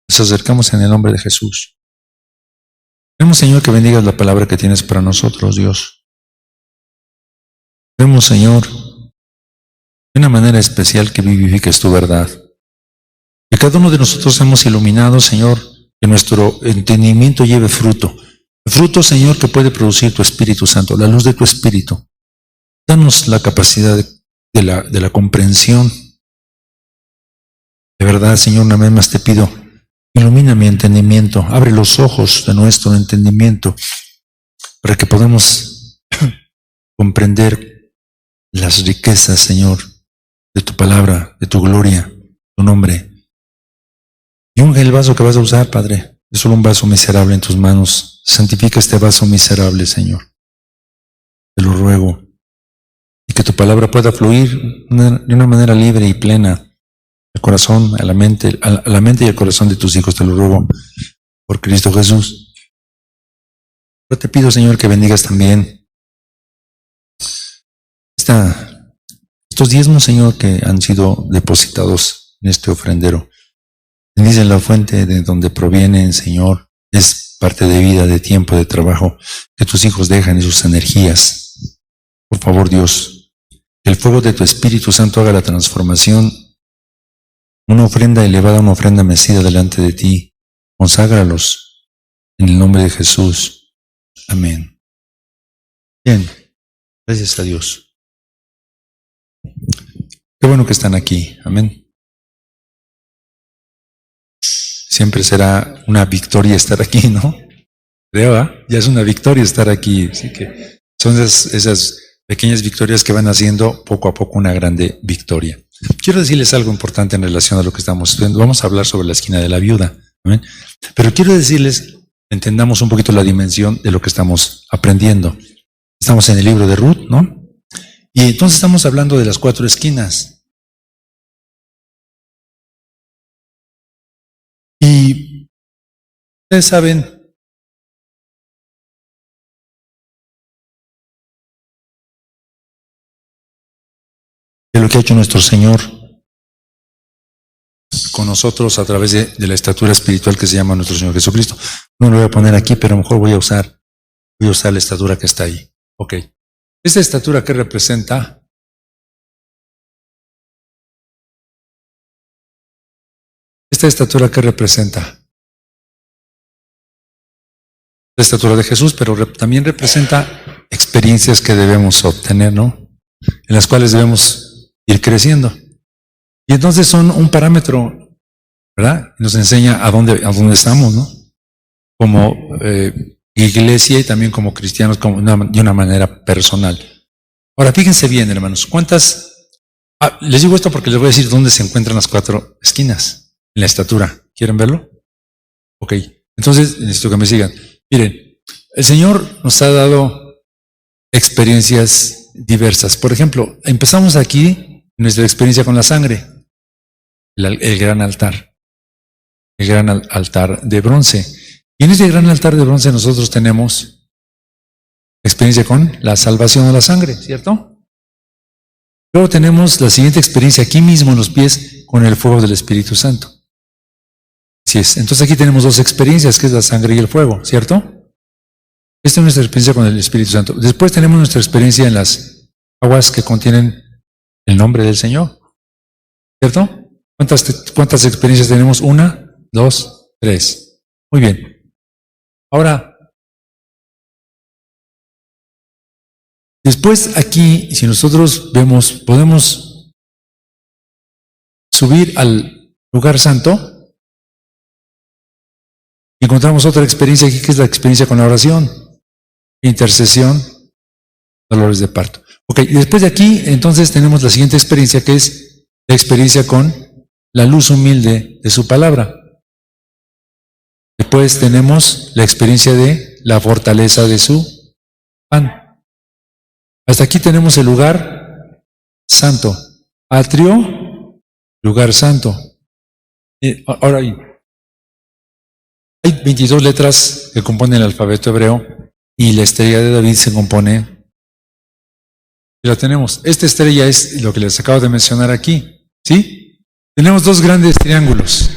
Nos acercamos en el nombre de Jesús. Queremos, Señor, que bendigas la palabra que tienes para nosotros, Dios. Queremos, Señor, de una manera especial que vivifiques tu verdad. Que cada uno de nosotros seamos iluminados, Señor, que nuestro entendimiento lleve fruto. Fruto, Señor, que puede producir tu Espíritu Santo, la luz de tu Espíritu. Danos la capacidad de la comprensión. De verdad, Señor, una vez más te pido, ilumina mi entendimiento, abre los ojos de nuestro entendimiento para que podamos comprender las riquezas, Señor, de tu palabra, de tu gloria, tu nombre. Y unge el vaso que vas a usar, Padre. Es solo un vaso miserable en tus manos. Santifica este vaso miserable, Señor. Te lo ruego. Y que tu palabra pueda fluir de una manera libre y plena al corazón, a la mente y al corazón de tus hijos. Te lo ruego por Cristo Jesús. Yo te pido, Señor, que bendigas también estos diezmos, Señor, que han sido depositados en este ofrendero. Bendice la fuente de donde provienen, Señor. Es parte de vida, de tiempo, de trabajo que tus hijos dejan y sus energías. Por favor, Dios, que el fuego de tu Espíritu Santo haga la transformación. Una ofrenda elevada, una ofrenda mecida delante de ti. Conságralos en el nombre de Jesús. Amén. Bien, gracias a Dios. Qué bueno que están aquí. Amén. Siempre será una victoria estar aquí, ¿no? Creo, ¿eh? Ya es una victoria estar aquí. Así que son esas pequeñas victorias que van haciendo poco a poco una grande victoria. Quiero decirles algo importante en relación a lo que estamos viendo. Vamos a hablar sobre la esquina de la viuda. ¿Amén? Pero quiero decirles, entendamos un poquito la dimensión de lo que estamos aprendiendo. Estamos en el libro de Ruth, ¿no? Y entonces estamos hablando de las 4 esquinas. Y ustedes saben de lo que ha hecho nuestro Señor con nosotros a través de la estatura espiritual que se llama nuestro Señor Jesucristo. No lo voy a poner aquí, pero a lo mejor voy a usar la estatura que está ahí. Ok. ¿Esta estatura qué representa? ¿Esta estatura qué representa? La estatura de Jesús, pero también representa experiencias que debemos obtener, ¿no? En las cuales debemos ir creciendo. Y entonces son un parámetro, ¿verdad? Nos enseña a dónde estamos, ¿no? Como iglesia y también como cristianos, de una manera personal. Ahora, fíjense bien, hermanos, les digo esto porque les voy a decir dónde se encuentran las 4 esquinas en la estatura. ¿Quieren verlo? Ok, entonces necesito que me sigan. Miren, el Señor nos ha dado experiencias diversas. Por ejemplo, empezamos aquí nuestra experiencia con la sangre, el gran altar, el gran altar de bronce. Y en este gran altar de bronce nosotros tenemos experiencia con la salvación de la sangre, ¿cierto? Luego tenemos la siguiente experiencia aquí mismo en los pies con el fuego del Espíritu Santo. Así es. Entonces aquí tenemos 2 experiencias, que es la sangre y el fuego, ¿cierto? Esta es nuestra experiencia con el Espíritu Santo. Después tenemos nuestra experiencia en las aguas que contienen el nombre del Señor, ¿cierto? ¿Cuántas experiencias tenemos? 1, 2, 3. Muy bien. Ahora, después aquí, si nosotros vemos, podemos subir al lugar santo. Y encontramos otra experiencia aquí, que es la experiencia con la oración, intercesión, dolores de parto. Ok, y después de aquí, entonces tenemos la siguiente experiencia, que es la experiencia con la luz humilde de su palabra. Después tenemos la experiencia de la fortaleza de su pan. Hasta aquí tenemos el lugar santo. Atrio, lugar santo. Ahora hay 22 letras que componen el alfabeto hebreo y la estrella de David se compone. Y la tenemos. Esta estrella es lo que les acabo de mencionar aquí. ¿Sí? Tenemos 2 grandes triángulos.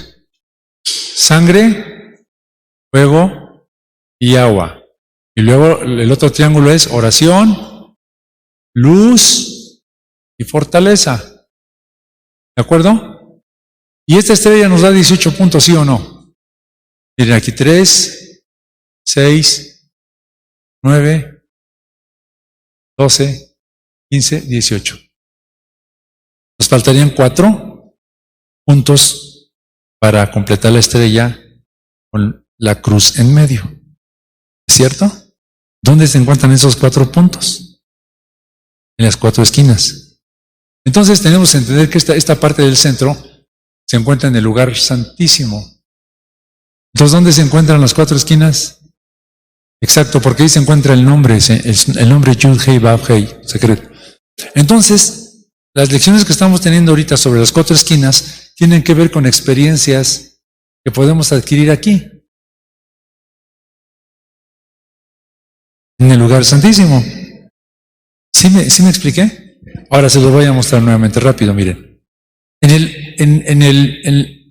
sangre, fuego y agua. Y luego el otro triángulo es oración, luz y fortaleza. ¿De acuerdo? Y esta estrella nos da 18 puntos, ¿sí o no? Miren aquí 3, 6, 9, 12, 15, 18. Nos faltarían 4 puntos para completar la estrella con la cruz en medio. ¿Es cierto? ¿Dónde se encuentran esos 4 puntos? En las 4 esquinas. Entonces tenemos que entender que esta parte del centro se encuentra en el lugar santísimo. Entonces, ¿dónde se encuentran las 4 esquinas? Exacto, porque ahí se encuentra el nombre Yud Hei Vav Hei, secreto. Entonces, las lecciones que estamos teniendo ahorita sobre las 4 esquinas tienen que ver con experiencias que podemos adquirir aquí, en el lugar santísimo. ¿Sí me expliqué? Ahora se los voy a mostrar nuevamente rápido, miren. En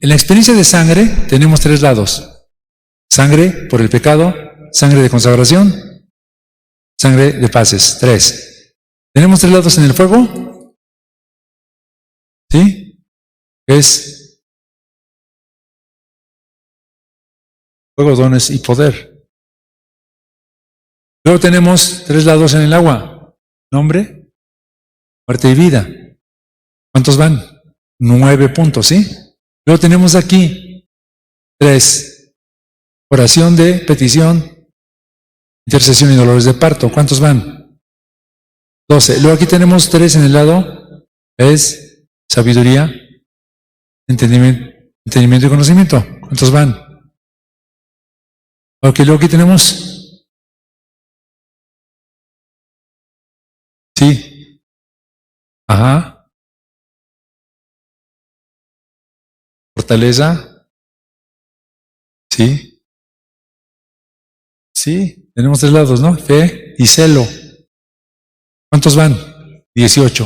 la experiencia de sangre tenemos 3 lados. Sangre por el pecado, sangre de consagración, sangre de paces. 3. Tenemos 3 lados en el fuego. ¿Sí? Es fuego, dones y poder. Luego tenemos 3 lados en el agua. Nombre, muerte y vida. ¿Cuántos van? 9 puntos, ¿sí? Luego tenemos aquí 3. Oración de petición, intercesión y dolores de parto. ¿Cuántos van? 12. Luego aquí tenemos 3 en el lado. Es sabiduría, entendimiento y conocimiento. ¿Cuántos van? Ok, luego aquí tenemos. Sí. Ajá. Fortaleza. Sí. Sí, tenemos 3 lados, ¿no? Fe y celo. ¿Cuántos van? 18.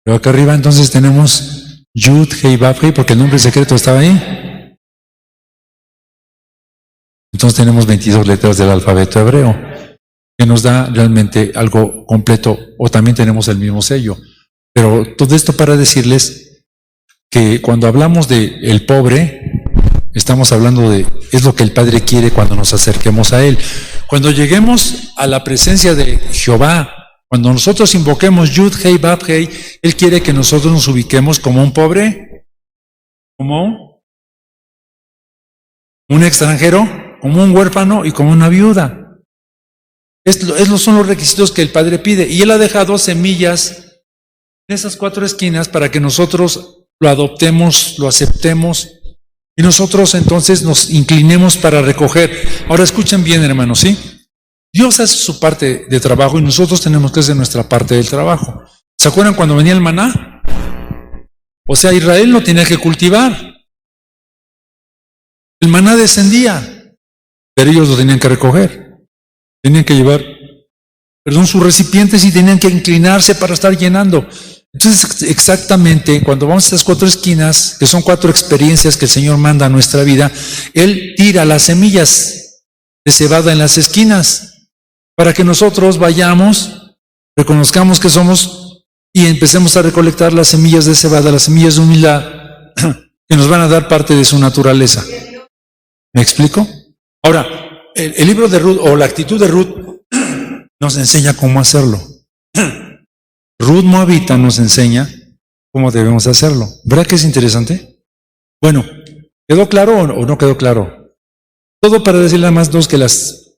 Luego acá arriba entonces tenemos Yud, Hei, Vav, Hei, porque el nombre secreto estaba ahí. Entonces tenemos 22 letras del alfabeto hebreo, que nos da realmente algo completo, o también tenemos el mismo sello. Pero todo esto para decirles que cuando hablamos de el pobre, estamos hablando de, es lo que el Padre quiere cuando nos acerquemos a Él. Cuando lleguemos a la presencia de Jehová, cuando nosotros invoquemos Yud, Hei, Vav, Hei, Él quiere que nosotros nos ubiquemos como un pobre, como un extranjero, como un huérfano y como una viuda. Estos son los requisitos que el Padre pide. Y Él ha dejado semillas en esas 4 esquinas para que nosotros lo adoptemos, lo aceptemos, y nosotros entonces nos inclinemos para recoger. Ahora escuchen bien, hermanos, ¿sí? Dios hace su parte de trabajo y nosotros tenemos que hacer nuestra parte del trabajo. ¿Se acuerdan cuando venía el maná? O sea, Israel no tenía que cultivar. El maná descendía, pero ellos lo tenían que recoger. Tenían que llevar, sus recipientes y tenían que inclinarse para estar llenando. Entonces, exactamente, cuando vamos a estas 4 esquinas, que son 4 experiencias que el Señor manda a nuestra vida, Él tira las semillas de cebada en las esquinas, para que nosotros vayamos, reconozcamos que somos y empecemos a recolectar las semillas de cebada, las semillas de humildad, que nos van a dar parte de su naturaleza. ¿Me explico? Ahora, el libro de Ruth, o la actitud de Ruth, nos enseña cómo hacerlo. Ruth Moabita nos enseña cómo debemos hacerlo. ¿Verdad que es interesante? Bueno, ¿quedó claro o no quedó claro? Todo para decirle nada más dos que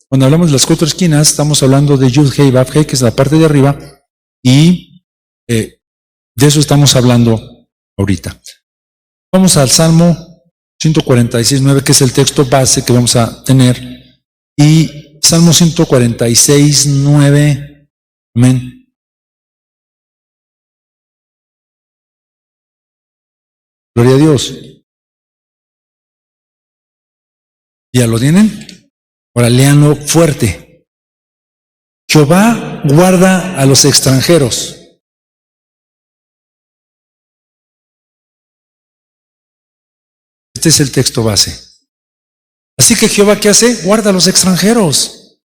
cuando hablamos de las 4 esquinas, estamos hablando de Yud, Hei, Vav, Hei, que es la parte de arriba, y de eso estamos hablando ahorita. Vamos al Salmo 146:9, que es el texto base que vamos a tener, y Salmo 146:9, amén. Gloria a Dios. ¿Ya lo tienen? Ahora léanlo fuerte. Jehová guarda a los extranjeros. Este es el texto base. Así que Jehová, ¿qué hace? Guarda a los extranjeros.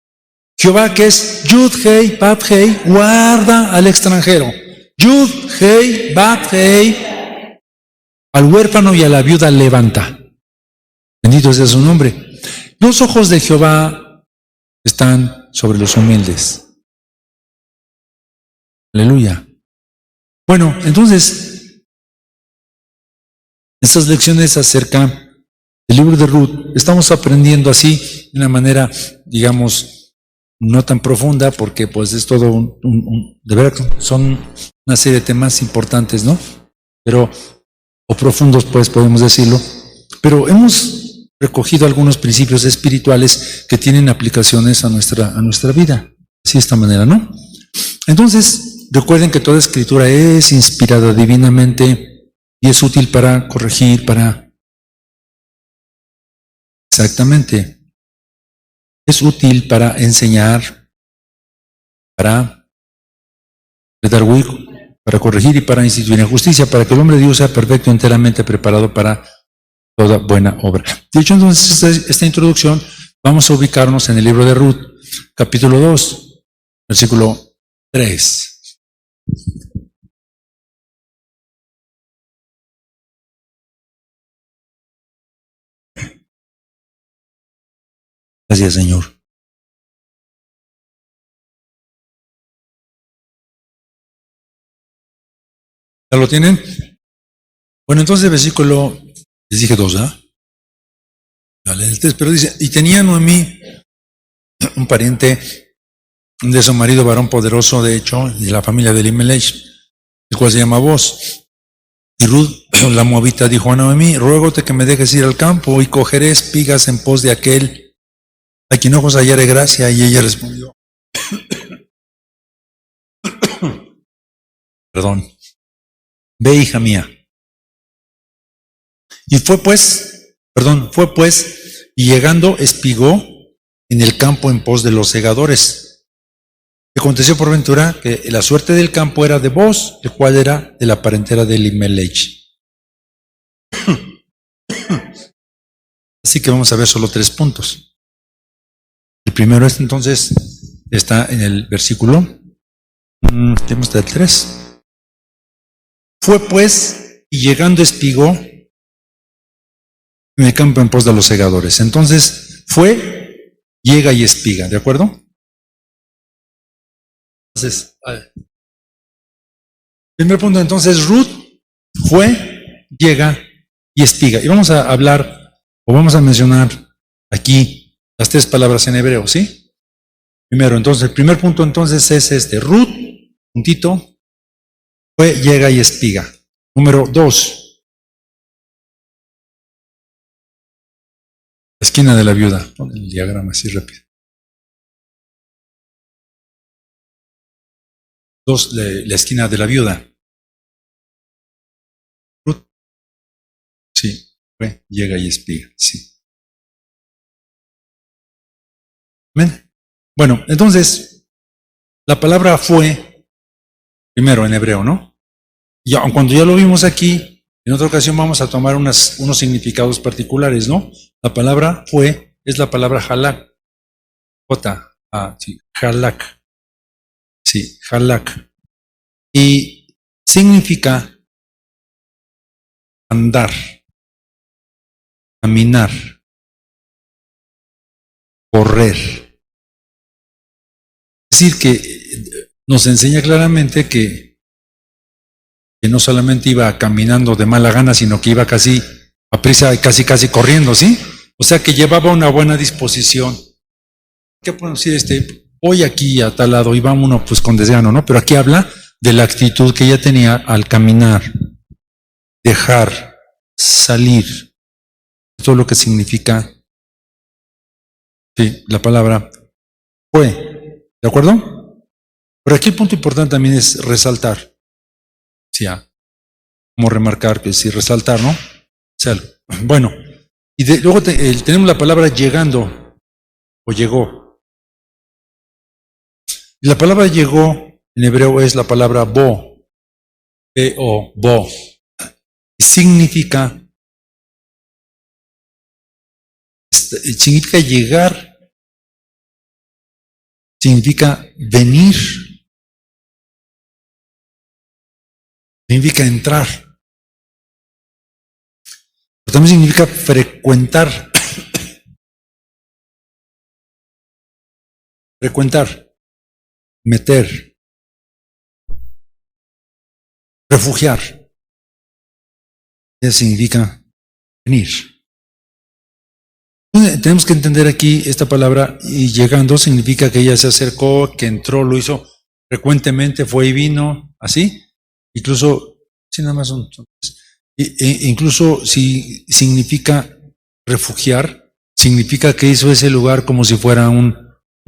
Jehová, que es Yud, Hei, Bab, Hei, guarda al extranjero. Yud, Hei, Bab, Hei, al huérfano y a la viuda levanta. Bendito sea su nombre. Los ojos de Jehová están sobre los humildes. Aleluya. Bueno, entonces, estas lecciones acerca del libro de Ruth, estamos aprendiendo así, de una manera, digamos, no tan profunda, porque pues es todo de verdad, son una serie de temas importantes, ¿no? Pero, o profundos, pues podemos decirlo, pero hemos recogido algunos principios espirituales que tienen aplicaciones a nuestra vida, así de esta manera, ¿no? Entonces, recuerden que toda escritura es inspirada divinamente y es útil para corregir, exactamente, es útil para enseñar, para redarguir, para corregir y para instituir en justicia, para que el hombre de Dios sea perfecto, enteramente preparado para toda buena obra. De hecho, entonces, esta introducción, vamos a ubicarnos en el libro de Ruth, capítulo 2, versículo 3. Gracias, Señor. ¿Ya lo tienen? Bueno, entonces el versículo, les dije 2, ¿ah? Vale, el 3, pero dice, y tenía Noemí un pariente de su marido varón poderoso, de hecho, de la familia de Elimelech, el cual se llama Boz. Y Ruth, la moabita, dijo a Noemí, ruégote que me dejes ir al campo y cogeré espigas en pos de aquel a quien ojos hallare gracia. Y ella respondió, perdón, ve, hija mía. Y fue pues, y llegando espigó en el campo en pos de los segadores. Y aconteció por ventura que la suerte del campo era de Boz, el cual era de la parentela de Elimelech. Así que vamos a ver solo 3 puntos. El primero es entonces, está en el versículo, tenemos el 3. Fue pues, y llegando espigó en el campo en pos de los segadores. Entonces, fue, llega y espiga, ¿de acuerdo? Entonces, primer punto, entonces, Ruth fue, llega y espiga. Y vamos a hablar, o vamos a mencionar aquí las 3 palabras en hebreo, ¿sí? Primero, entonces, el primer punto entonces es este, Ruth, puntito, fue, llega y espiga. Número 2, esquina de la viuda. Pon el diagrama así rápido. 2, la esquina de la viuda. Ruth, sí, fue, llega y espiga, sí. ¿Ven? Bueno, entonces, la palabra fue, primero en hebreo, ¿no? Y cuando ya lo vimos aquí, en otra ocasión vamos a tomar unos significados particulares, ¿no? La palabra fue, es la palabra halak. Sí, halak. Sí, halak. Y significa andar, caminar, correr. Es decir, que nos enseña claramente que no solamente iba caminando de mala gana, sino que iba casi a prisa y casi corriendo, ¿sí? O sea que llevaba una buena disposición. ¿Qué podemos decir? Voy aquí a tal lado y vámonos pues con desgano, ¿no? Pero aquí habla de la actitud que ella tenía al caminar, dejar, salir. Todo lo que significa, sí, la palabra fue. ¿De acuerdo? Pero aquí el punto importante también es resaltar. Sí, como remarcar, que sí, resaltar, ¿no? O sea, bueno, y luego tenemos la palabra llegando o llegó. Y la palabra llegó en hebreo es la palabra bo, bo. Significa significa llegar, significa venir, significa entrar, pero también significa frecuentar, meter, refugiar. Eso significa venir. Tenemos que entender aquí esta palabra, y llegando significa que ella se acercó, que entró, lo hizo frecuentemente, fue y vino, así. Incluso, sí, nada más incluso si significa refugiar, significa que hizo ese lugar como si fuera un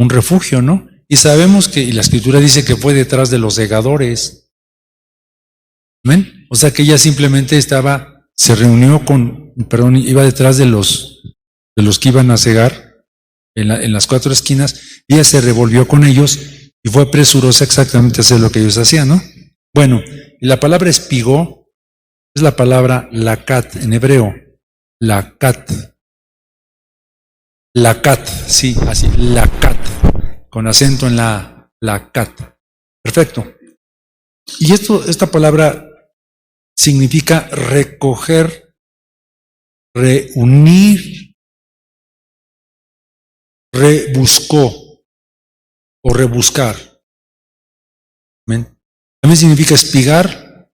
refugio, ¿no? Y sabemos que, y la Escritura dice que fue detrás de los segadores. ¿Amén? O sea que ella simplemente se reunió iba detrás de los que iban a cegar en las 4 esquinas, y ella se revolvió con ellos y fue presurosa exactamente a hacer lo que ellos hacían, ¿no? Bueno, y la palabra espigó es la palabra lakat en hebreo. Lakat, sí, así, lakat, con acento en la lakat. Perfecto. Y esta palabra significa recoger, reunir, rebuscó o rebuscar. ¿Amén? También significa espigar,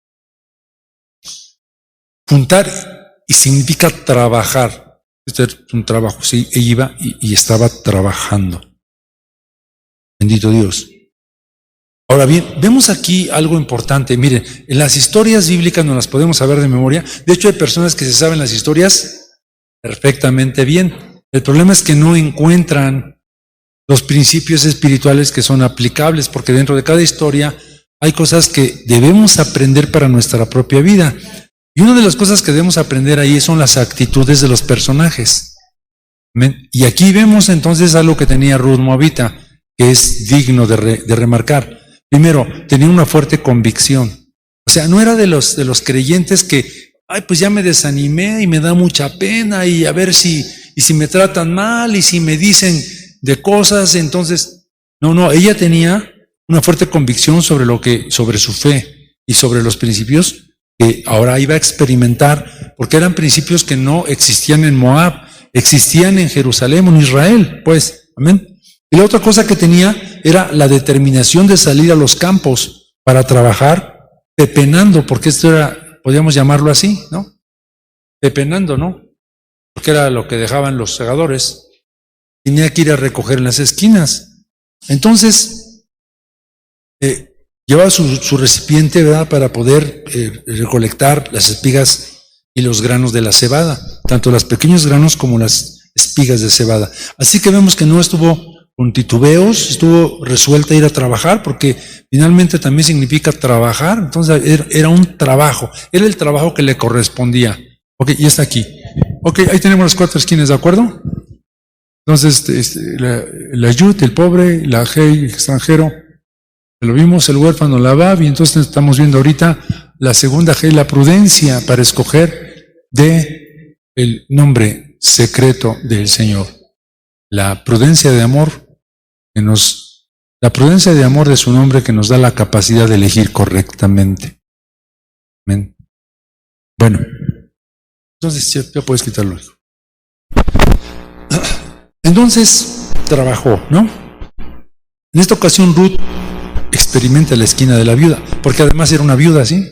juntar, y significa trabajar. Este es un trabajo, sí, ella iba y estaba trabajando. Bendito Dios. Ahora bien, vemos aquí algo importante. Miren, en las historias bíblicas no las podemos saber de memoria. De hecho, hay personas que se saben las historias perfectamente bien. El problema es que no encuentran los principios espirituales que son aplicables, porque dentro de cada historia hay cosas que debemos aprender para nuestra propia vida. Y una de las cosas que debemos aprender ahí son las actitudes de los personajes. ¿Amén? Y aquí vemos entonces algo que tenía Ruth Moabita, que es digno de remarcar. Primero, tenía una fuerte convicción. O sea, no era de los creyentes que, pues ya me desanimé y me da mucha pena, y a ver si me tratan mal y si me dicen de cosas, entonces, no, ella tenía una fuerte convicción sobre su fe y sobre los principios que ahora iba a experimentar, porque eran principios que no existían en Moab, existían en Jerusalén, en Israel, pues, amén. Y la otra cosa que tenía era la determinación de salir a los campos para trabajar pepenando, porque esto era, podríamos llamarlo así, ¿no? Pepenando, ¿no? Porque era lo que dejaban los segadores. Tenía que ir a recoger en las esquinas. Entonces, llevaba su recipiente, ¿verdad?, para poder recolectar las espigas y los granos de la cebada, tanto los pequeños granos como las espigas de cebada. Así que vemos que no estuvo con titubeos, estuvo resuelta a ir a trabajar, porque finalmente también significa trabajar. Entonces era un trabajo, era el trabajo que le correspondía. Ok, y está aquí. Ok, ahí tenemos las 4 esquinas, ¿de acuerdo? Entonces, la yut, el pobre, la hei, el extranjero, lo vimos, el huérfano, la bab, y entonces estamos viendo ahorita la segunda hei, la prudencia, para escoger de el nombre secreto del Señor. La prudencia de amor de su nombre, que nos da la capacidad de elegir correctamente. Amén. Bueno, entonces ya puedes quitarlo. Entonces trabajó, ¿no? En esta ocasión Ruth experimenta la esquina de la viuda, porque además era una viuda, ¿sí?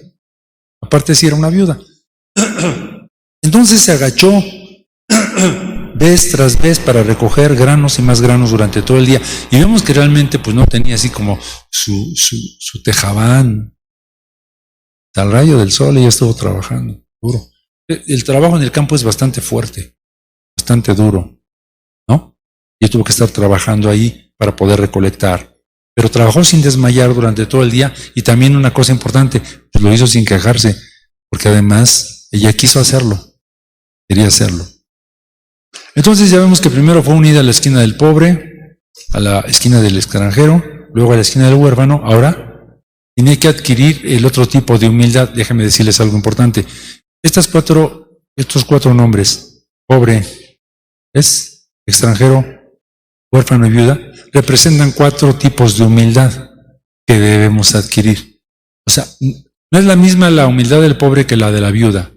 Aparte sí era una viuda. Entonces se agachó vez tras vez para recoger granos y más granos durante todo el día. Y vemos que realmente pues no tenía así como su tejabán. Al rayo del sol ella estuvo trabajando duro. El trabajo en el campo es bastante fuerte, bastante duro, ¿no? Y tuvo que estar trabajando ahí para poder recolectar. Pero trabajó sin desmayar durante todo el día, y también una cosa importante, pues lo hizo sin quejarse, porque además ella quiso hacerlo, quería hacerlo. Entonces ya vemos que primero fue unida a la esquina del pobre, a la esquina del extranjero, luego a la esquina del huérfano. Ahora tiene que adquirir el otro tipo de humildad. Déjenme decirles algo importante. Estos 4 nombres, pobre, es extranjero, huérfano y viuda, representan 4 tipos de humildad que debemos adquirir. O sea, no es la misma la humildad del pobre que la de la viuda.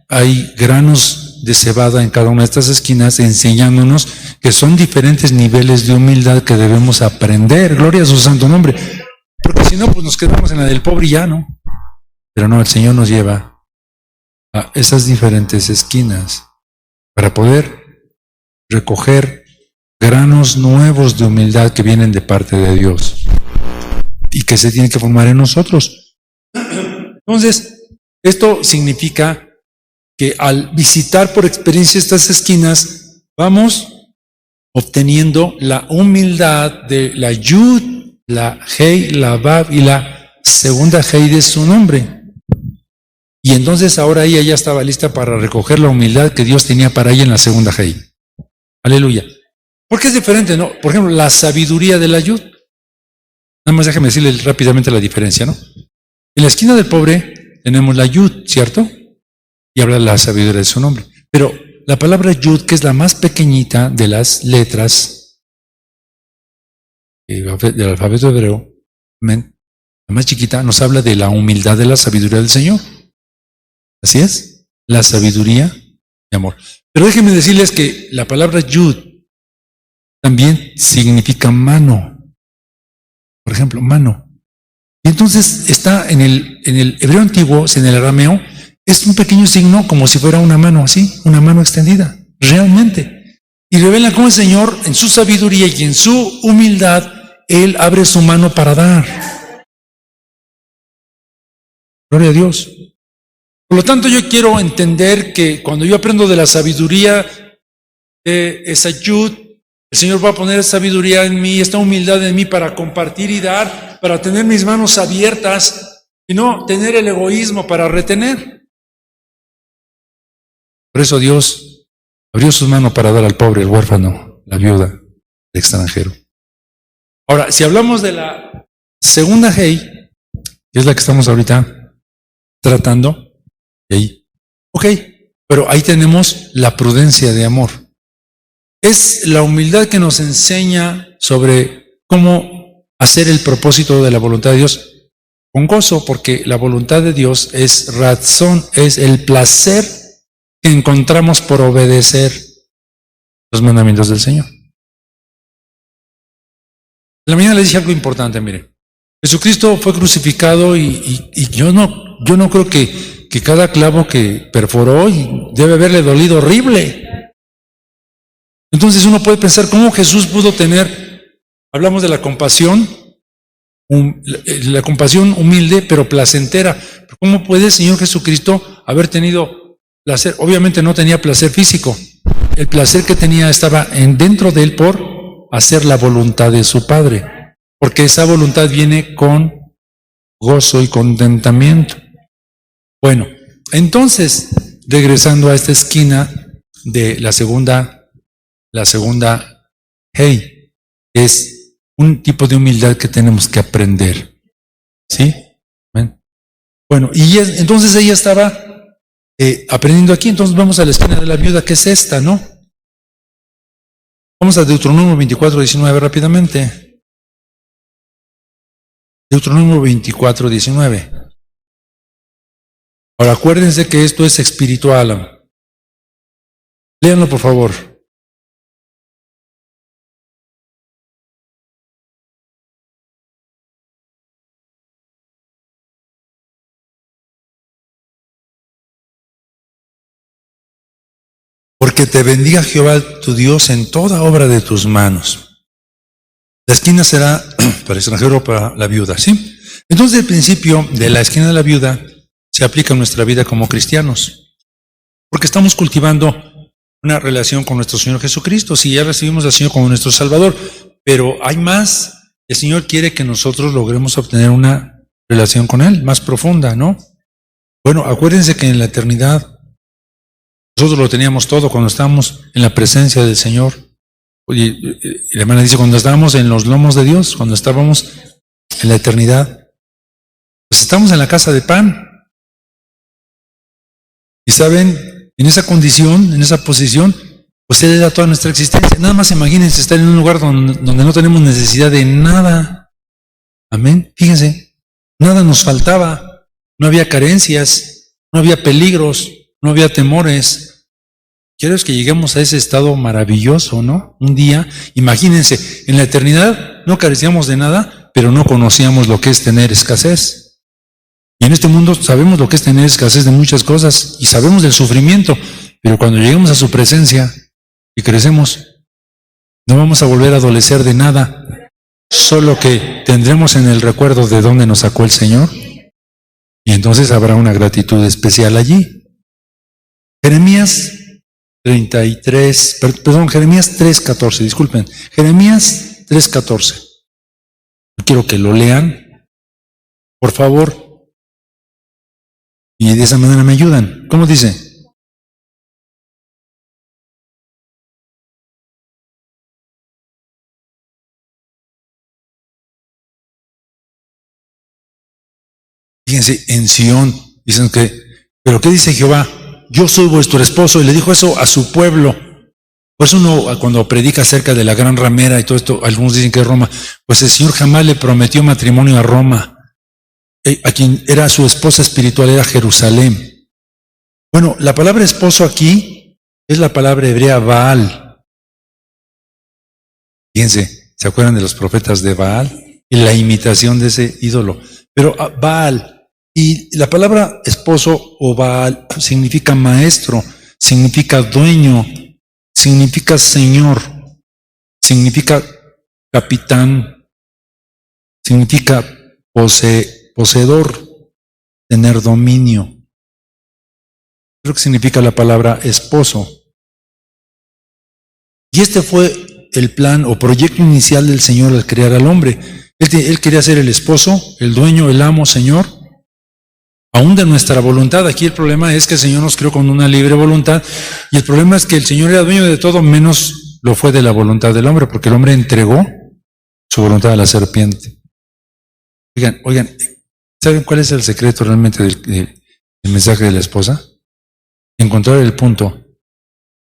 Hay granos de cebada en cada una de estas esquinas enseñándonos que son diferentes niveles de humildad que debemos aprender. Gloria a su santo nombre. Porque si no, pues nos quedamos en la del pobre y ya, ¿no? Pero no, el Señor nos lleva a esas diferentes esquinas para poder recoger granos nuevos de humildad que vienen de parte de Dios y que se tienen que formar en nosotros. Entonces, esto significa que al visitar por experiencia estas esquinas, vamos obteniendo la humildad de la Yud, la Hei, la Vav y la segunda Hei de su nombre. Y entonces ahora ella ya estaba lista para recoger la humildad que Dios tenía para ella en la segunda Hei. Aleluya. Porque es diferente, ¿no? Por ejemplo, la sabiduría de la Yud. Nada más déjame decirle rápidamente la diferencia, ¿no? En la esquina del pobre tenemos la Yud, ¿cierto? Y habla de la sabiduría de su nombre. Pero la palabra Yud, que es la más pequeñita de las letras del alfabeto hebreo, la más chiquita, nos habla de la humildad de la sabiduría del Señor. Así es, la sabiduría y amor. Pero déjenme decirles que la palabra Yud también significa mano. Por ejemplo, mano. Y entonces está en el hebreo antiguo, en el arameo, es un pequeño signo como si fuera una mano así, una mano extendida, realmente. Y revela cómo el Señor, en su sabiduría y en su humildad, Él abre su mano para dar. Gloria a Dios. Por lo tanto, yo quiero entender que cuando yo aprendo de la sabiduría, esa Yud, el Señor va a poner sabiduría en mí, esta humildad en mí para compartir y dar, para tener mis manos abiertas y no tener el egoísmo para retener. Por eso Dios abrió sus manos para dar al pobre, al huérfano, la viuda, el extranjero. Ahora, si hablamos de la segunda Hei, que es la que estamos ahorita tratando, ahí, ok, pero ahí tenemos la prudencia de amor. Es la humildad que nos enseña sobre cómo hacer el propósito de la voluntad de Dios con gozo, porque la voluntad de Dios es razón, es el placer que encontramos por obedecer los mandamientos del Señor. En la mañana les dije algo importante, mire. Jesucristo fue crucificado y yo no creo que cada clavo que perforó debe haberle dolido horrible. Entonces uno puede pensar cómo Jesús pudo tener, hablamos de la compasión humilde pero placentera. ¿Cómo puede el Señor Jesucristo haber tenido placer? Obviamente no tenía placer físico. El placer que tenía estaba dentro de él por hacer la voluntad de su Padre. Porque esa voluntad viene con gozo y contentamiento. Bueno, entonces, regresando a esta esquina de la segunda Hei, es un tipo de humildad que tenemos que aprender. ¿Sí? Bueno, y entonces ella estaba aprendiendo aquí, entonces vamos a la esquina de la viuda, que es esta, ¿no? Vamos a Deuteronomio 24:19 rápidamente. Deuteronomio 24:19. Ahora acuérdense que esto es espiritual. Léanlo por favor. Porque te bendiga Jehová tu Dios en toda obra de tus manos. La esquina será para el extranjero, para la viuda, ¿sí? Entonces el principio de la esquina de la viuda se aplica a nuestra vida como cristianos. Porque estamos cultivando una relación con nuestro Señor Jesucristo. Si ya recibimos al Señor como nuestro Salvador, pero hay más. El Señor quiere que nosotros logremos obtener una relación con Él más profunda, ¿no? Bueno, acuérdense que en la eternidad nosotros lo teníamos todo cuando estábamos en la presencia del Señor. Oye, la hermana dice, cuando estábamos en los lomos de Dios, cuando estábamos en la eternidad, pues estamos en la casa de pan. Y saben, en esa condición, en esa posición, pues Él da toda nuestra existencia. Nada más imagínense estar en un lugar donde no tenemos necesidad de nada. Amén. Fíjense, nada nos faltaba, no había carencias, no había peligros, no había temores. Quiero que lleguemos a ese estado maravilloso, ¿no? Un día, imagínense, en la eternidad no carecíamos de nada, pero no conocíamos lo que es tener escasez. Y en este mundo sabemos lo que es tener escasez de muchas cosas y sabemos del sufrimiento, pero cuando lleguemos a su presencia y crecemos, no vamos a volver a adolecer de nada, solo que tendremos en el recuerdo de dónde nos sacó el Señor y entonces habrá una gratitud especial allí. Jeremías 3:14, disculpen, Jeremías 3:14. Quiero que lo lean, por favor. Y de esa manera me ayudan. ¿Cómo dice? Fíjense, en Sión, dicen que, ¿pero qué dice Jehová? Yo soy vuestro esposo, y le dijo eso a su pueblo. Por eso uno, cuando predica acerca de la gran ramera y todo esto, algunos dicen que es Roma, pues el Señor jamás le prometió matrimonio a Roma. A quien era su esposa espiritual era Jerusalén. Bueno, la palabra esposo aquí es la palabra hebrea Baal. Fíjense, ¿se acuerdan de los profetas de Baal? Y la imitación de ese ídolo. Pero Baal, y la palabra esposo o Baal significa maestro, significa dueño, significa señor, significa capitán, significa poseedor, tener dominio. Creo que significa la palabra esposo. Y este fue el plan o proyecto inicial del Señor al crear al hombre. Él quería ser el esposo, el dueño, el amo, Señor, aún de nuestra voluntad. Aquí el problema es que el Señor nos creó con una libre voluntad, y el problema es que el Señor era dueño de todo, menos lo fue de la voluntad del hombre, porque el hombre entregó su voluntad a la serpiente. Oigan, ¿saben cuál es el secreto realmente del mensaje de la esposa? Encontrar el punto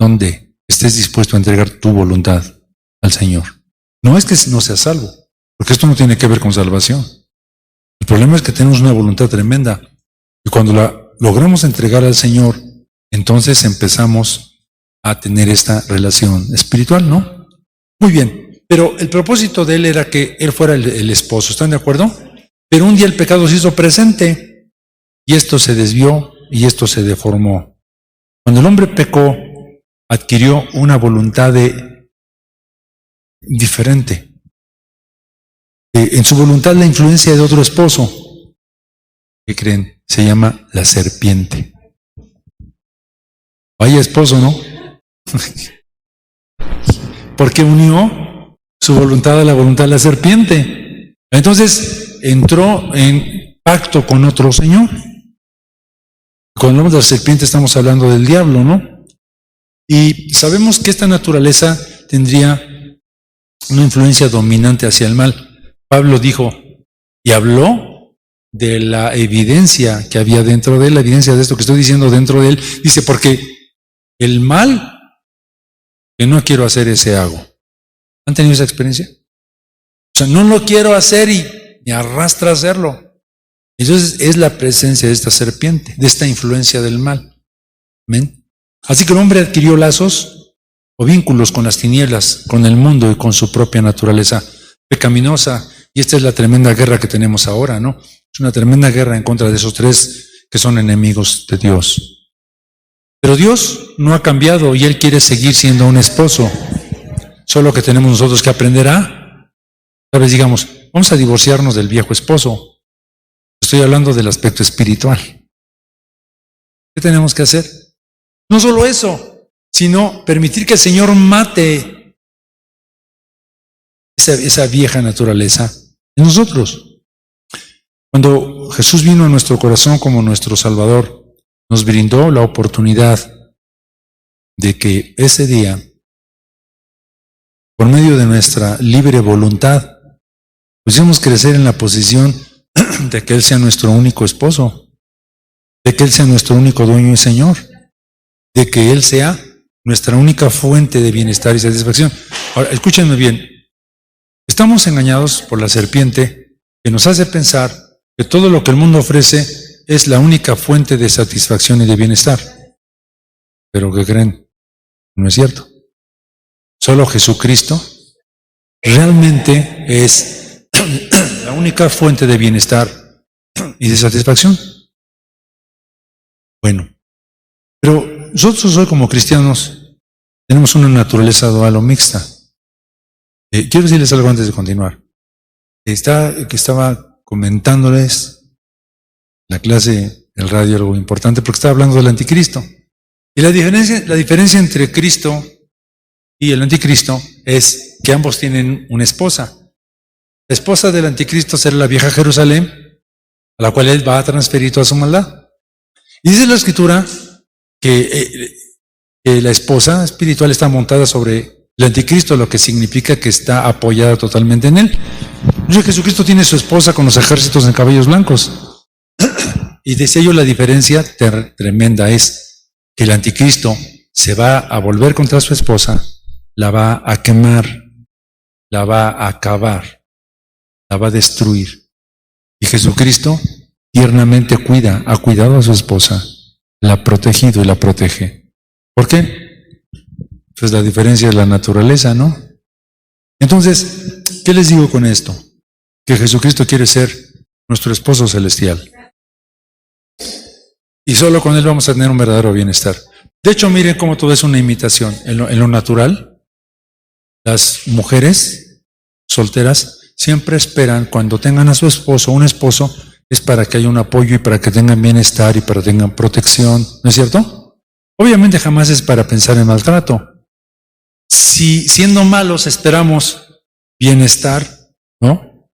donde estés dispuesto a entregar tu voluntad al Señor. No es que no seas salvo, porque esto no tiene que ver con salvación. El problema es que tenemos una voluntad tremenda, y cuando la logramos entregar al Señor, entonces empezamos a tener esta relación espiritual, ¿no? Muy bien, pero el propósito de Él era que Él fuera el esposo, ¿están de acuerdo? Pero un día el pecado se hizo presente, y esto se desvió, y esto se deformó. Cuando el hombre pecó, adquirió una voluntad diferente. En su voluntad la influencia de otro esposo. ¿Qué creen? Se llama la serpiente. Vaya esposo, ¿no? Porque unió su voluntad a la voluntad de la serpiente. Entonces entró en pacto con otro señor. Cuando hablamos de la serpiente estamos hablando del diablo, ¿no? Y sabemos que esta naturaleza tendría una influencia dominante hacia el mal. Pablo dijo y habló de la evidencia que había dentro de él, la evidencia de esto que estoy diciendo dentro de él. Dice, porque el mal que no quiero hacer, ese hago. ¿Han tenido esa experiencia? O sea, no lo quiero hacer y me arrastra a hacerlo. Entonces es la presencia de esta serpiente, de esta influencia del mal. ¿Amén? Así que el hombre adquirió lazos o vínculos con las tinieblas, con el mundo y con su propia naturaleza pecaminosa. Y esta es la tremenda guerra que tenemos ahora, ¿no? Es una tremenda guerra en contra de esos tres que son enemigos de Dios. Pero Dios no ha cambiado y Él quiere seguir siendo un esposo. Solo que tenemos nosotros que aprender a, tal vez digamos, vamos a divorciarnos del viejo esposo. Estoy hablando del aspecto espiritual. ¿Qué tenemos que hacer? No solo eso, sino permitir que el Señor mate esa vieja naturaleza en nosotros. Cuando Jesús vino a nuestro corazón como nuestro Salvador, nos brindó la oportunidad de que ese día, por medio de nuestra libre voluntad, pudiéramos crecer en la posición de que Él sea nuestro único esposo, de que Él sea nuestro único dueño y Señor, de que Él sea nuestra única fuente de bienestar y satisfacción. Ahora, escúchenme bien. Estamos engañados por la serpiente que nos hace pensar que todo lo que el mundo ofrece es la única fuente de satisfacción y de bienestar. Pero ¿qué creen? No es cierto. Solo Jesucristo realmente es la única fuente de bienestar y de satisfacción. Bueno, pero nosotros hoy como cristianos tenemos una naturaleza dual o mixta. Quiero decirles algo antes de continuar. Estaba comentándoles la clase del radio algo importante porque estaba hablando del anticristo. Y la diferencia entre Cristo y el anticristo es que ambos tienen una esposa. La esposa del anticristo será la vieja Jerusalén, a la cual él va a transferir toda su maldad. Y dice la escritura que la esposa espiritual está montada sobre el anticristo, lo que significa que está apoyada totalmente en él. Entonces Jesucristo tiene su esposa con los ejércitos en caballos blancos. Y decía yo, la diferencia tremenda es que el anticristo se va a volver contra su esposa, la va a quemar, la va a acabar, la va a destruir. Y Jesucristo tiernamente ha cuidado a su esposa, la ha protegido y la protege. ¿Por qué? Pues la diferencia es la naturaleza, ¿no? Entonces, ¿qué les digo con esto? Que Jesucristo quiere ser nuestro esposo celestial. Y solo con él vamos a tener un verdadero bienestar. De hecho, miren cómo todo es una imitación. En lo natural, las mujeres solteras siempre esperan cuando tengan a su esposo o un esposo, es para que haya un apoyo y para que tengan bienestar y para que tengan protección, ¿no es cierto? Obviamente jamás es para pensar en maltrato. Si siendo malos esperamos bienestar, ¿no?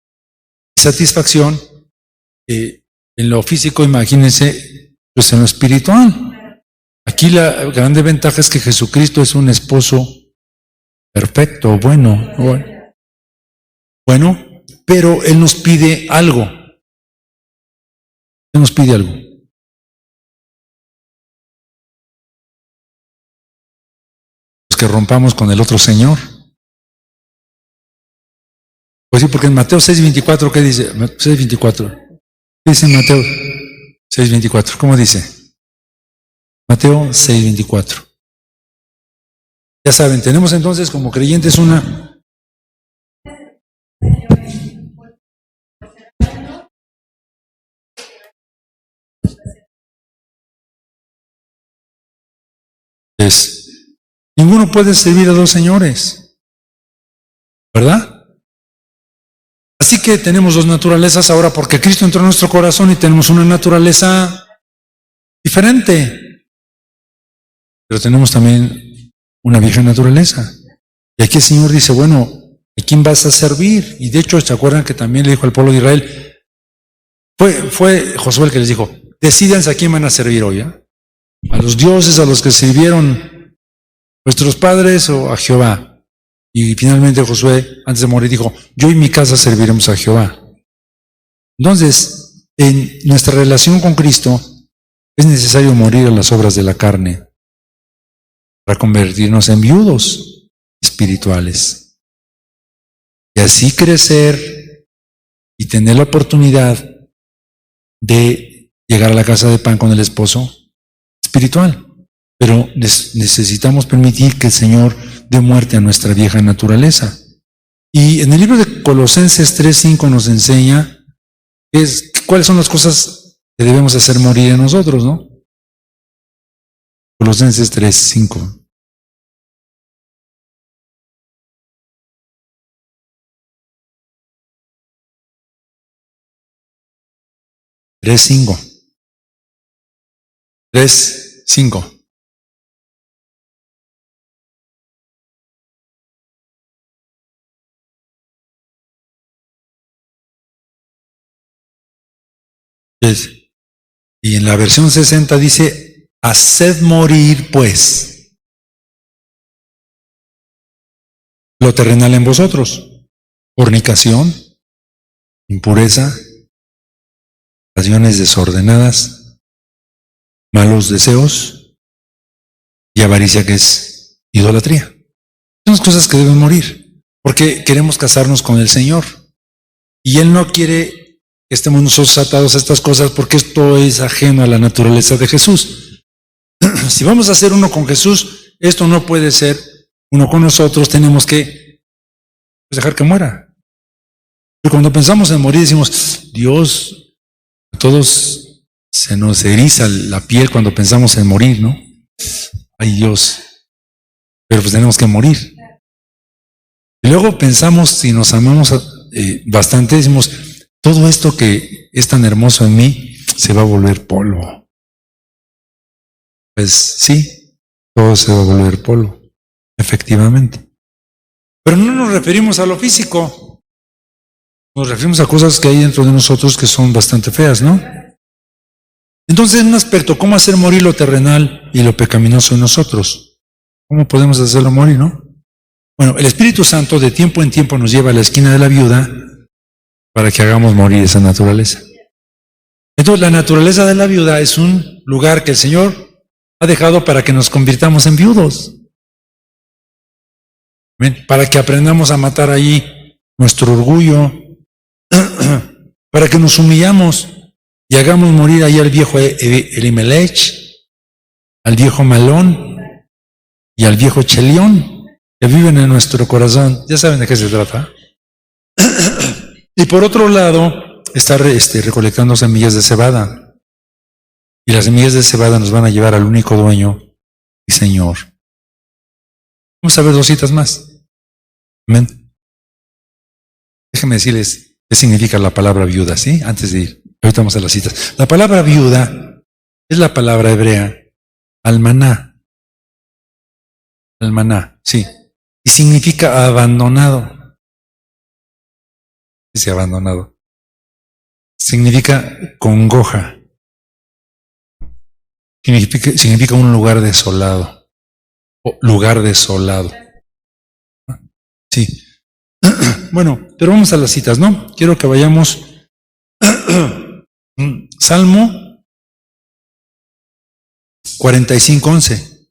Satisfacción, en lo físico, imagínense, pues en lo espiritual. Aquí la grande ventaja es que Jesucristo es un esposo perfecto, bueno, pero Él nos pide algo. Él nos pide algo. Que rompamos con el otro Señor. Pues sí, porque en Mateo 6:24, ¿qué dice? 6:24. ¿Qué dice Mateo 6:24? ¿Cómo dice? Mateo 6:24. Ya saben, tenemos entonces como creyentes una... Ninguno puede servir a dos señores, ¿verdad? Así que tenemos dos naturalezas ahora porque Cristo entró en nuestro corazón y tenemos una naturaleza diferente. Pero tenemos también una vieja naturaleza. Y aquí el Señor dice, bueno, ¿a quién vas a servir? Y de hecho, ¿se acuerdan que también le dijo al pueblo de Israel? Fue Josué el que les dijo, decídanse a quién van a servir hoy, ¿eh? A los dioses a los que sirvieron vuestros padres o a Jehová. Y finalmente Josué, antes de morir, dijo, yo y mi casa serviremos a Jehová. Entonces, en nuestra relación con Cristo, es necesario morir a las obras de la carne para convertirnos en viudos espirituales. Y así crecer y tener la oportunidad de llegar a la casa de pan con el esposo espiritual. Pero necesitamos permitir que el Señor dé muerte a nuestra vieja naturaleza. Y en el libro de Colosenses 3:5 nos enseña cuáles son las cosas que debemos hacer morir en nosotros, ¿no? Colosenses 3:5. Tres, cinco. Y en la versión 60 dice, haced morir pues lo terrenal en vosotros, fornicación, impureza, pasiones desordenadas, malos deseos y avaricia, que es idolatría. Son las cosas que deben morir, porque queremos casarnos con el Señor. Y Él no quiere que estemos nosotros atados a estas cosas, porque esto es ajeno a la naturaleza de Jesús. Si vamos a ser uno con Jesús, esto no puede ser uno con nosotros, tenemos que dejar que muera. Pero cuando pensamos en morir, decimos, Dios, a todos se nos eriza la piel cuando pensamos en morir, ¿no? Ay, Dios, pero pues tenemos que morir. Y luego pensamos, si nos amamos bastante, decimos, todo esto que es tan hermoso en mí se va a volver polvo. Pues sí, todo se va a volver polvo, efectivamente. Pero no nos referimos a lo físico, nos referimos a cosas que hay dentro de nosotros que son bastante feas, ¿no? Entonces, un aspecto, ¿cómo hacer morir lo terrenal y lo pecaminoso en nosotros? ¿Cómo podemos hacerlo morir, no? Bueno, el Espíritu Santo de tiempo en tiempo nos lleva a la esquina de la viuda para que hagamos morir esa naturaleza. Entonces, la naturaleza de la viuda es un lugar que el Señor ha dejado para que nos convirtamos en viudos. ¿Ven? Para que aprendamos a matar ahí nuestro orgullo, para que nos humillamos y hagamos morir ahí al viejo Elimelech, al viejo Malón y al viejo Chelión, que viven en nuestro corazón. Ya saben de qué se trata. Y por otro lado, está recolectando semillas de cebada. Y las semillas de cebada nos van a llevar al único dueño y Señor. Vamos a ver 2 citas más. Amén. Déjenme decirles qué significa la palabra viuda, ¿sí? Antes de ir. Ahorita vamos a las citas. La palabra viuda es la palabra hebrea almaná. Almaná, sí. Y significa abandonado. Dice abandonado. Significa congoja. Significa un lugar desolado. O lugar desolado. Sí. Bueno, pero vamos a las citas, ¿no? Quiero que vayamos. Salmo 45:11.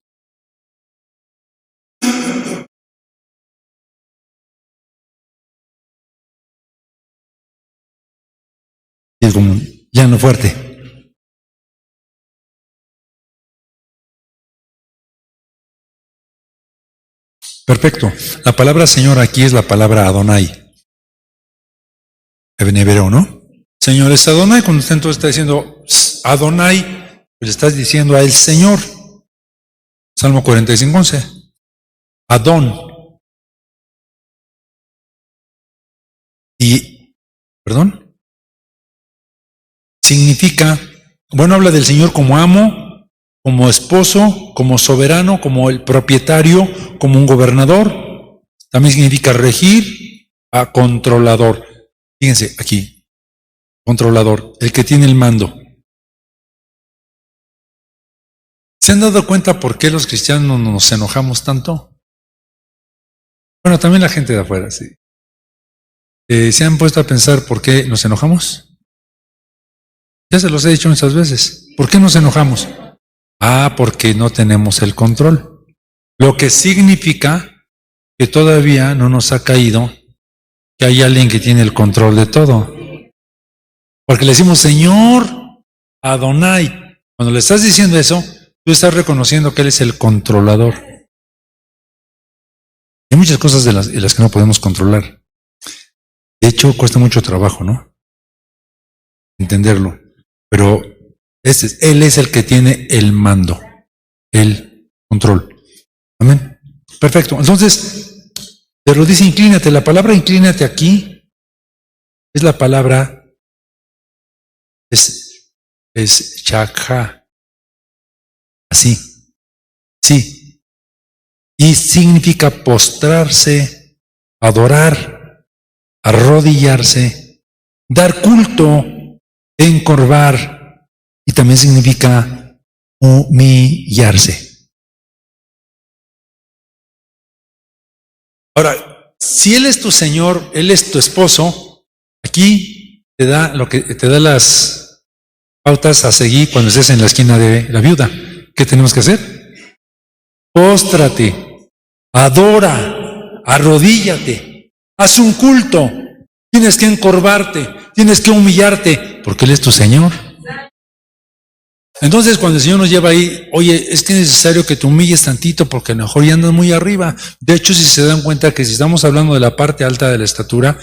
Es como un llano fuerte. Perfecto. La palabra Señor aquí es la palabra Adonai. En hebreo, ¿no? Señor es Adonai. Cuando usted entonces está diciendo Adonai, pues le estás diciendo a el Señor. Salmo 45:11. Adón. Y, perdón, significa, bueno, habla del Señor como amo, como esposo, como soberano, como el propietario, como un gobernador. También significa regir, a controlador. Fíjense aquí, controlador, el que tiene el mando. ¿Se han dado cuenta por qué los cristianos nos enojamos tanto? Bueno, también la gente de afuera, sí. ¿Se han puesto a pensar por qué nos enojamos? Ya se los he dicho muchas veces. ¿Por qué nos enojamos? Porque no tenemos el control. Lo que significa que todavía no nos ha caído que hay alguien que tiene el control de todo. Porque le decimos, Señor Adonai. Cuando le estás diciendo eso, tú estás reconociendo que Él es el controlador. Hay muchas cosas de las que no podemos controlar. De hecho, cuesta mucho trabajo, ¿no? Entenderlo. Pero Él es el que tiene el mando, el control. Amén. Perfecto. Entonces, pero dice inclínate. La palabra inclínate aquí es la palabra, es chakha. Así. Sí. Y significa postrarse, adorar, arrodillarse, dar culto, encorvar, y también significa humillarse. Ahora, si Él es tu Señor, Él es tu esposo, aquí te da las pautas a seguir cuando estés en la esquina de la viuda. ¿Qué tenemos que hacer? Póstrate, adora, arrodíllate, haz un culto, tienes que encorvarte, tienes que humillarte, porque Él es tu Señor. Entonces cuando el Señor nos lleva ahí, oye, es que es necesario que te humilles tantito porque a lo mejor ya andas muy arriba. De hecho, si se dan cuenta que si estamos hablando de la parte alta de la estatura,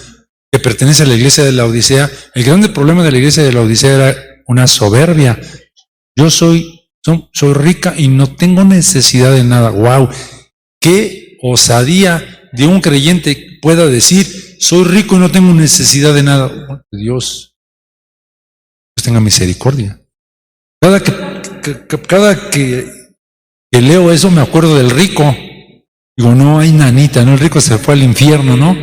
que pertenece a la iglesia de la Odisea, el grande problema de la iglesia de la Odisea era una soberbia. Yo soy rica y no tengo necesidad de nada. ¡Wow! ¡Qué osadía de un creyente pueda decir, soy rico y no tengo necesidad de nada! Dios tenga misericordia. Cada que leo eso me acuerdo del rico. Digo, no, hay nanita, ¿no? El rico se fue al infierno, ¿no?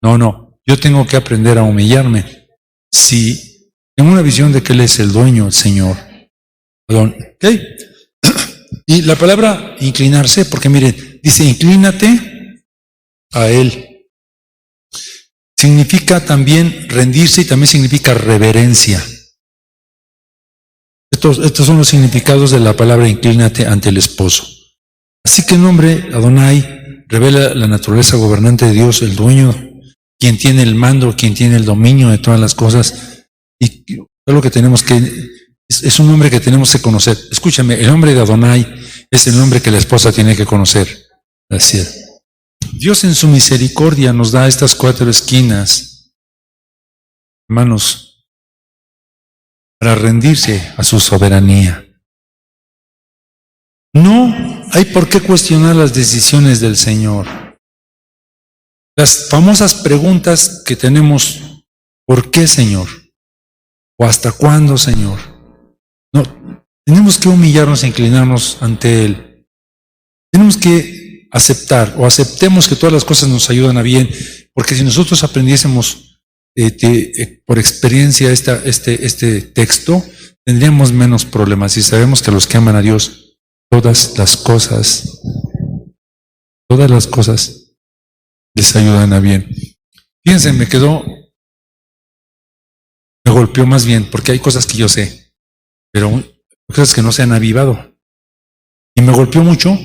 No, yo tengo que aprender a humillarme. Si tengo una visión de que Él es el dueño, el Señor. Perdón, ¿ok? Y la palabra inclinarse, porque miren, dice inclínate a Él. Significa también rendirse y también significa reverencia. Estos son los significados de la palabra inclínate ante el esposo. Así que el nombre Adonai revela la naturaleza gobernante de Dios, el dueño, quien tiene el mando, quien tiene el dominio de todas las cosas. Y lo que tenemos que, es un nombre que tenemos que conocer. Escúchame, el nombre de Adonai es el nombre que la esposa tiene que conocer. Así es. Dios en su misericordia nos da estas 4 esquinas, hermanos, para rendirse a su soberanía. No hay por qué cuestionar las decisiones del Señor. Las famosas preguntas que tenemos, ¿por qué, Señor? ¿O hasta cuándo, Señor? No, tenemos que humillarnos e inclinarnos ante Él. Tenemos que aceptar, o aceptemos que todas las cosas nos ayudan a bien, porque si nosotros aprendiésemos por experiencia este texto, tendríamos menos problemas. Y sabemos que a los que aman a Dios, todas las cosas les ayudan a bien. Fíjense, me golpeó más bien, porque hay cosas que yo sé, pero cosas que no se han avivado. Y me golpeó mucho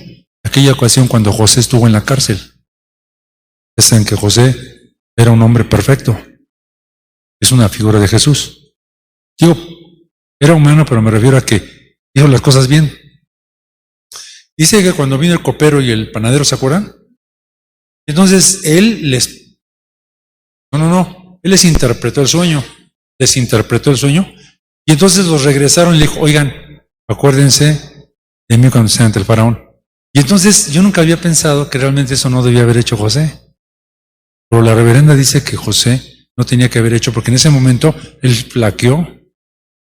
aquella ocasión cuando José estuvo en la cárcel. Saben que José era un hombre perfecto. Es una figura de Jesús. Digo, era humano, pero me refiero a que hizo las cosas bien. Dice que cuando vino el copero y el panadero, ¿se acuerdan? Entonces él les interpretó el sueño. Les interpretó el sueño. Y entonces los regresaron y le dijo, oigan, acuérdense de mí cuando estén ante el faraón. Y entonces yo nunca había pensado que realmente eso no debía haber hecho José. Pero la reverenda dice que José no tenía que haber hecho, porque en ese momento él flaqueó.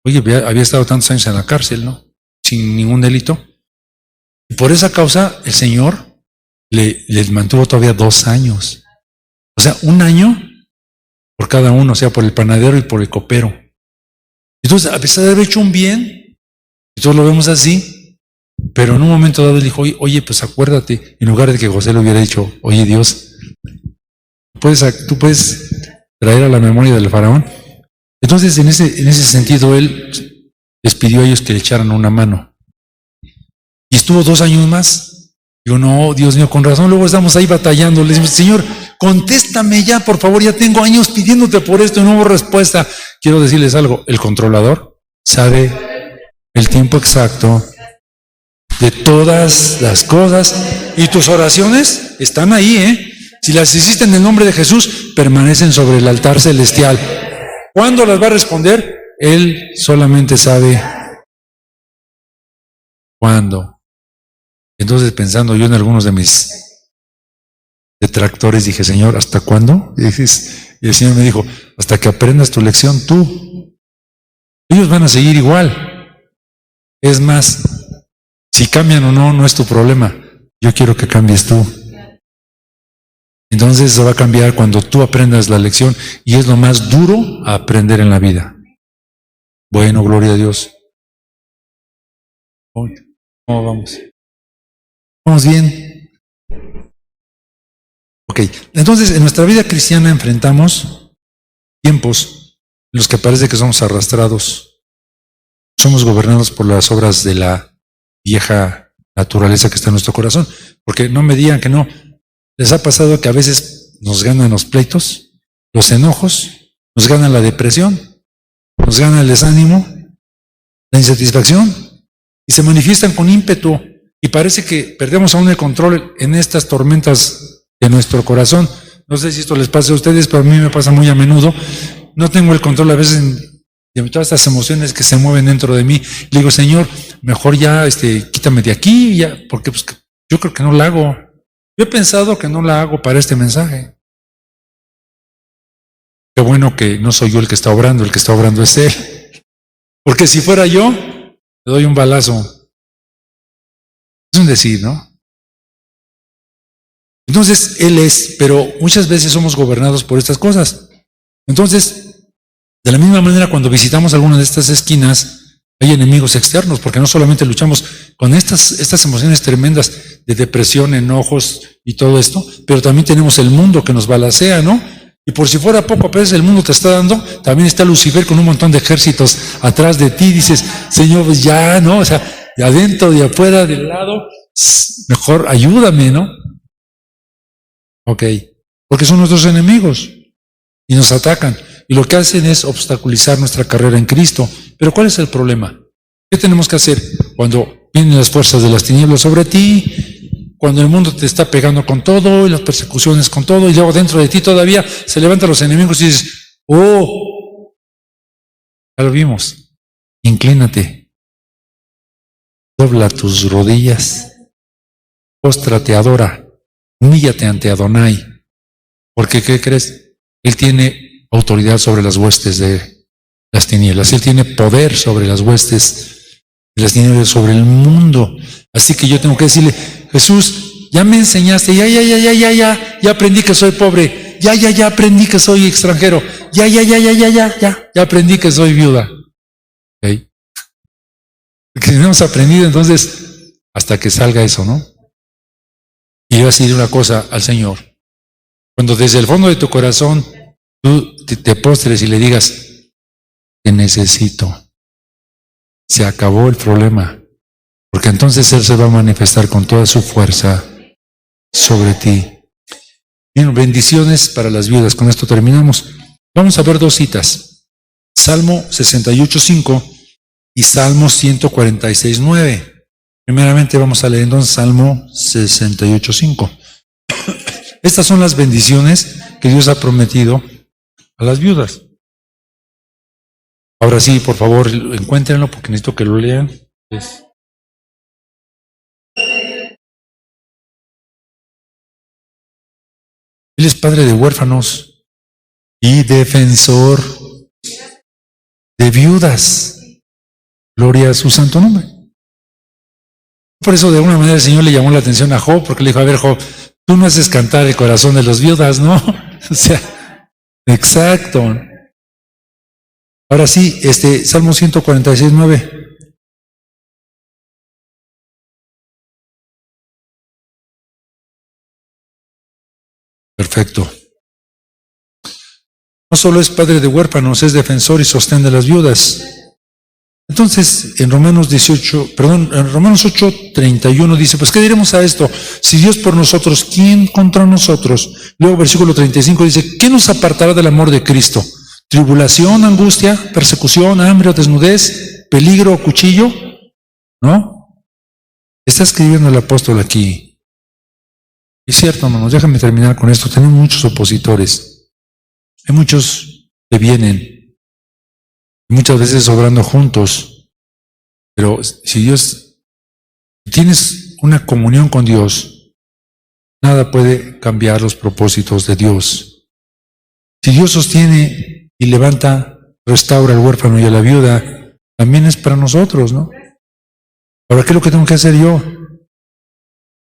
Oye, había estado tantos años en la cárcel, ¿no? Sin ningún delito. Y por esa causa el Señor les mantuvo todavía 2 años. O sea, 1 año por cada uno, o sea, por el panadero y por el copero. Entonces, a pesar de haber hecho un bien, y todos lo vemos así, pero en un momento dado él dijo, oye, pues acuérdate, en lugar de que José le hubiera dicho, oye Dios, tú puedes traer a la memoria del faraón. Entonces, en ese sentido, él les pidió a ellos que le echaran una mano. Y estuvo 2 años más. Digo, no, Dios mío, con razón, luego estamos ahí batallando. Le decimos, Señor, contéstame ya, por favor, ya tengo años pidiéndote por esto y no hubo respuesta. Quiero decirles algo, el controlador sabe el tiempo exacto de todas las cosas y tus oraciones están ahí, Si las hiciste en el nombre de Jesús, permanecen sobre el altar celestial. ¿Cuándo las va a responder? Él solamente sabe cuándo. Entonces, pensando yo en algunos de mis detractores, dije, Señor, ¿hasta cuándo? Y el Señor me dijo, hasta que aprendas tu lección tú. Ellos van a seguir igual. Es más, si cambian o no, no es tu problema. Yo quiero que cambies tú. Entonces se va a cambiar cuando tú aprendas la lección, y es lo más duro a aprender en la vida. Bueno, gloria a Dios. ¿Cómo vamos? ¿Vamos bien? Ok, entonces en nuestra vida cristiana enfrentamos tiempos en los que parece que somos arrastrados. Somos gobernados por las obras de la vieja naturaleza que está en nuestro corazón. Porque no me digan que no. ¿Les ha pasado que a veces nos ganan los pleitos, los enojos, nos gana la depresión, nos gana el desánimo, la insatisfacción, y se manifiestan con ímpetu, y parece que perdemos aún el control en estas tormentas de nuestro corazón? No sé si esto les pasa a ustedes, pero a mí me pasa muy a menudo. No tengo el control a veces de todas estas emociones que se mueven dentro de mí. Le digo, Señor, mejor ya quítame de aquí, ya, porque pues, yo creo que no la hago. Yo he pensado que no la hago para este mensaje. Qué bueno que no soy yo el que está obrando es Él. Porque si fuera yo, le doy un balazo. Es un decir, ¿no? Entonces, Él es, pero muchas veces somos gobernados por estas cosas. Entonces, de la misma manera, cuando visitamos alguna de estas esquinas, hay enemigos externos, porque no solamente luchamos con estas emociones tremendas de depresión, enojos y todo esto, pero también tenemos el mundo que nos balacea, ¿no? Y por si fuera poco, a veces el mundo te está dando, también está Lucifer con un montón de ejércitos atrás de ti, dices, Señor, pues ya, ¿no? O sea, de adentro, de afuera, del lado, mejor ayúdame, ¿no? Ok, porque son nuestros enemigos y nos atacan. Y lo que hacen es obstaculizar nuestra carrera en Cristo. Pero ¿cuál es el problema? ¿Qué tenemos que hacer cuando vienen las fuerzas de las tinieblas sobre ti? Cuando el mundo te está pegando con todo y las persecuciones con todo, y luego dentro de ti todavía se levantan los enemigos y dices, oh, ya lo vimos, inclínate, dobla tus rodillas, póstrate, adora, humíllate ante Adonai, porque ¿qué crees? Él tiene autoridad sobre las huestes de las tinieblas. Él tiene poder sobre las huestes de las tinieblas, sobre el mundo. Así que yo tengo que decirle, Jesús, ya me enseñaste, ya aprendí que soy pobre, ya aprendí que soy extranjero, ya aprendí que soy viuda. ¿Okay? Que no hemos aprendido entonces hasta que salga eso, ¿no? Y yo voy a decir una cosa al Señor. Cuando desde el fondo de tu corazón tú te postres y le digas, te necesito, se acabó el problema, porque entonces Él se va a manifestar con toda su fuerza sobre ti. Bien, bendiciones para las viudas. Con esto terminamos. Vamos a ver dos citas, Salmo 68:5 y Salmo 146:9. Primeramente vamos a leer entonces Salmo 68:5. Estas son las bendiciones que Dios ha prometido a las viudas. Ahora sí, por favor, encuéntrenlo porque necesito que lo lean. Él es padre de huérfanos y defensor de viudas. Gloria a su santo nombre. Por eso, de alguna manera, el Señor le llamó la atención a Job, porque le dijo, a ver, Job, tú no haces cantar el corazón de las viudas, ¿no? O sea, exacto. Ahora sí, Salmo 146:9. Perfecto. No solo es padre de huérfanos, es defensor y sostén de las viudas. Entonces, en Romanos 8:31 dice, pues ¿qué diremos a esto? Si Dios por nosotros, ¿quién contra nosotros? Luego versículo 35 dice, ¿quién nos apartará del amor de Cristo? ¿Tribulación, angustia, persecución, hambre o desnudez, peligro o cuchillo? ¿No? Está escribiendo el apóstol aquí. Es cierto, hermanos, déjame terminar con esto. Tenemos muchos opositores. Hay muchos que vienen, muchas veces obrando juntos, pero si tienes una comunión con Dios, nada puede cambiar los propósitos de Dios. Si Dios sostiene y levanta, restaura al huérfano y a la viuda, también es para nosotros, ¿no? Ahora, ¿qué es lo que tengo que hacer yo?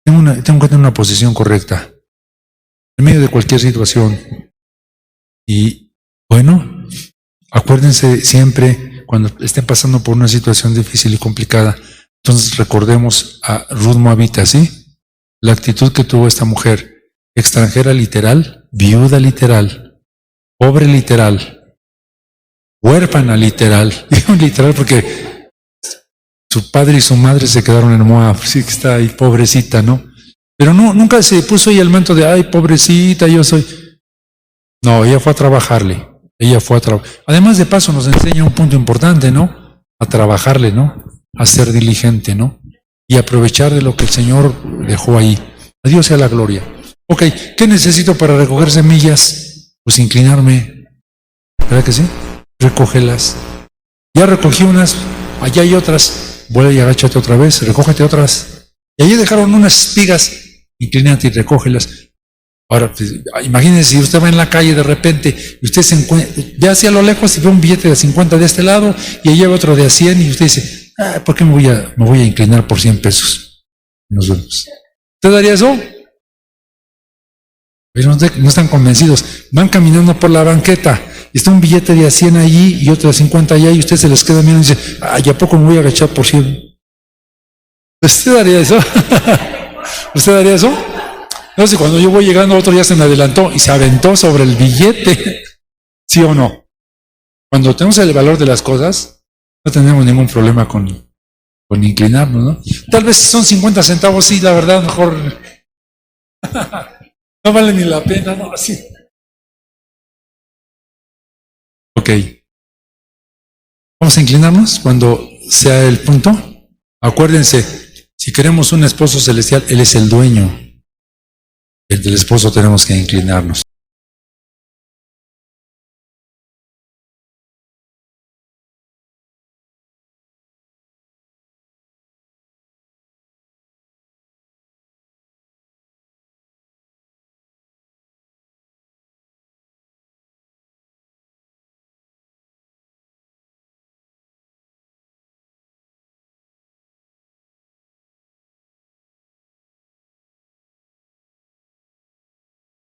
Tengo que tener una posición correcta en medio de cualquier situación. Y bueno, acuérdense siempre cuando estén pasando por una situación difícil y complicada. Entonces recordemos a Ruth Moabita, ¿sí? La actitud que tuvo esta mujer, extranjera literal, viuda literal, pobre literal, huérfana literal. Digo literal porque su padre y su madre se quedaron en Moab, sí que está ahí, pobrecita, ¿no? Pero no, nunca se puso ahí el manto de, ay, pobrecita, yo soy. No, ella fue a trabajarle. Ella fue a trabajar. Además, de paso, nos enseña un punto importante, ¿no? A trabajarle, ¿no? A ser diligente, ¿no? Y aprovechar de lo que el Señor dejó ahí. A Dios sea la gloria. Ok, ¿qué necesito para recoger semillas? Pues inclinarme. ¿Verdad que sí? Recógelas. Ya recogí unas, allá hay otras. Vuelve y agáchate otra vez, recógete otras. Y allí dejaron unas espigas. Inclínate y recógelas. Ahora, pues, imagínense si usted va en la calle de repente y usted se encuentra, ya hacia lo lejos y ve un billete de 50 de este lado y allí hay otro de a 100 y usted dice, ¿por qué me voy a inclinar por 100 pesos? Nos vemos. ¿Usted haría eso? Pero no están convencidos. Van caminando por la banqueta y está un billete de a 100 allí y otro de 50 allá y usted se les queda mirando y dice, ¿y a poco me voy a agachar por 100? ¿Usted haría eso? ¿Usted haría eso? No sé, cuando yo voy llegando, otro ya se me adelantó y se aventó sobre el billete. ¿Sí o no? Cuando tenemos el valor de las cosas, no tenemos ningún problema con inclinarnos, ¿no? Tal vez si son 50 centavos, sí, la verdad, mejor no vale ni la pena, ¿no? Así. Ok. Vamos a inclinarnos cuando sea el punto. Acuérdense, si queremos un esposo celestial, Él es el dueño. El del esposo tenemos que inclinarnos.